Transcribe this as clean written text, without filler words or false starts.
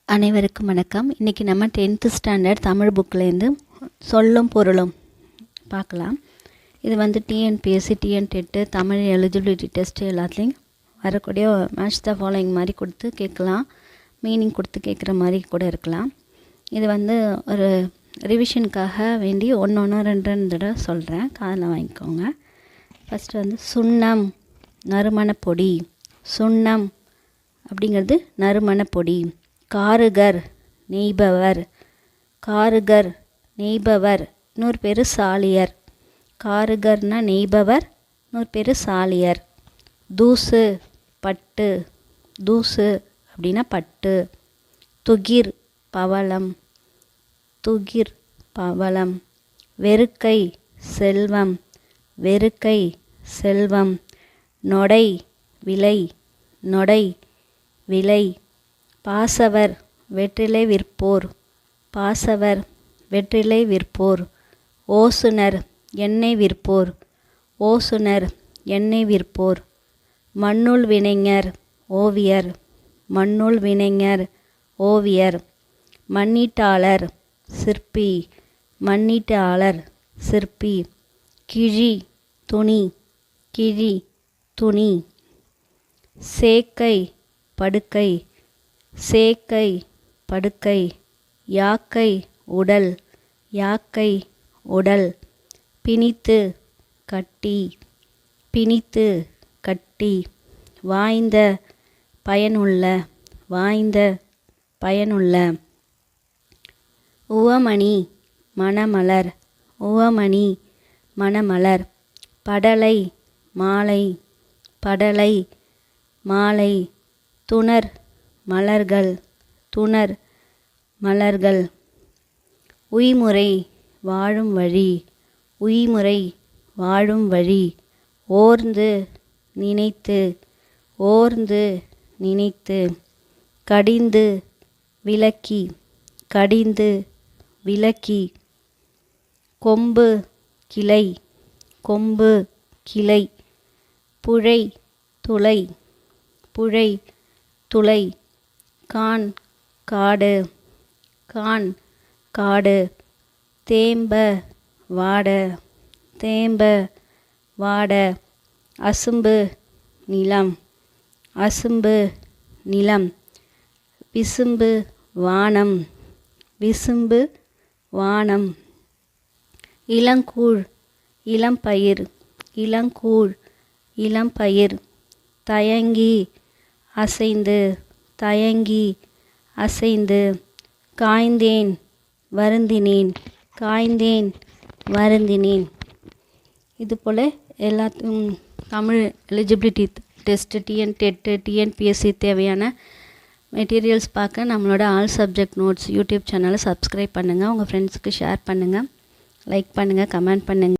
அனைவருக்கும் வணக்கம். இன்றைக்கி நம்ம 10th ஸ்டாண்டர்ட் தமிழ் புக்கிலேருந்து சொல்லும் பொருளும் பார்க்கலாம். இது வந்து டிஎன்பிஎஸ்சி, டிஎன்டெட்டு, தமிழ் எலிஜிபிலிட்டி டெஸ்ட்டு எல்லாத்துலேயும் வரக்கூடிய மேட்ச் த ஃபாலோயிங் மாதிரி கொடுத்து கேட்கலாம், மீனிங் கொடுத்து கேட்குற மாதிரி கூட இருக்கலாம். இது வந்து ஒரு ரிவிஷனுக்காக வேண்டி ஒன்று ரெண்டு தடவை சொல்கிறேன், காதில் வாங்கிக்கோங்க. ஃபஸ்ட்டு வந்து சுண்ணம், நறுமணப்பொடி. சுண்ணம் அப்படிங்கிறது நறுமணப்பொடி. காருகர், நெய்பவர். காருகர், நெய்பவர், இன்னொரு பேர் சாலியர். காருகர்னால் நெய்பவர், இன்னொரு பேர் சாலியர். தூசு, பட்டு. தூசு அப்படின்னா பட்டு. துகிர், பவளம். துகிர், பவளம். வெறுக்கை, செல்வம். வெறுக்கை, செல்வம். நொடை, விலை. நொடை, விலை. பாசவர், வெற்றிலை விற்போர். பாசவர், வெற்றிலை விற்போர். ஓசுனர், எண்ணெய் விற்போர். ஓசுனர், எண்ணெய் விற்போர். மண்ணுள் வினைஞர், ஓவியர். மண்ணுள் வினைஞர், ஓவியர். மண்ணீட்டாளர், சிற்பி. மண்ணீட்டாளர், சிற்பி. கிழி, துணி. கிழி, துணி. சேக்கை, படுக்கை. சேக்கை, படுக்கை. யாக்கை, உடல். யாக்கை, உடல். பிணித்து, கட்டி. பிணித்து, கட்டி. வாய்ந்த, பயனுள்ள. வாய்ந்த, பயனுள்ள. உவமணி, மணமலர். உவமணி, மணமலர். படலை, மாலை. படலை, மாலை. துணர், மலர்கள். துணர், மலர்கள். உய்முறை, வாழும் வழி. உய்முறை, வாழும் வழி. ஓர்ந்து, நினைத்து. ஓர்ந்து, நினைத்து. கடிந்து, விலக்கி. கடிந்து, விலக்கி. கொம்பு, கிளை. கொம்பு, கிளை. புழை, துளை. புழை, துளை. கான், காடு. கான், காடு. தேம்ப, வாட. தேம்ப, வாட. அசும்பு, நிலம். அசும்பு, நிலம். விசும்பு, வானம். விசும்பு, வானம். இளங்கூழ், இளம்பயிர். இளங்கூழ், இளம்பயிர். தயங்கி, அசைந்து. தயங்கி, அசைந்து. காய்ந்தேன், வருந்தினேன். காய்ந்தேன், வருந்தினேன். இதுபோல் எல்லாத்தையும் தமிழ் எலிஜிபிலிட்டி டெஸ்ட்டு, டிஎன்டெட்டு, டிஎன்பிஎஸ்சி தேவையான மெட்டீரியல்ஸ் பார்க்க நம்மளோட ஆல் சப்ஜெக்ட் நோட்ஸ் யூடியூப் சேனலை சப்ஸ்கிரைப் பண்ணுங்கள். உங்கள் ஃப்ரெண்ட்ஸுக்கு ஷேர் பண்ணுங்கள், லைக் பண்ணுங்கள், கமெண்ட் பண்ணுங்கள்.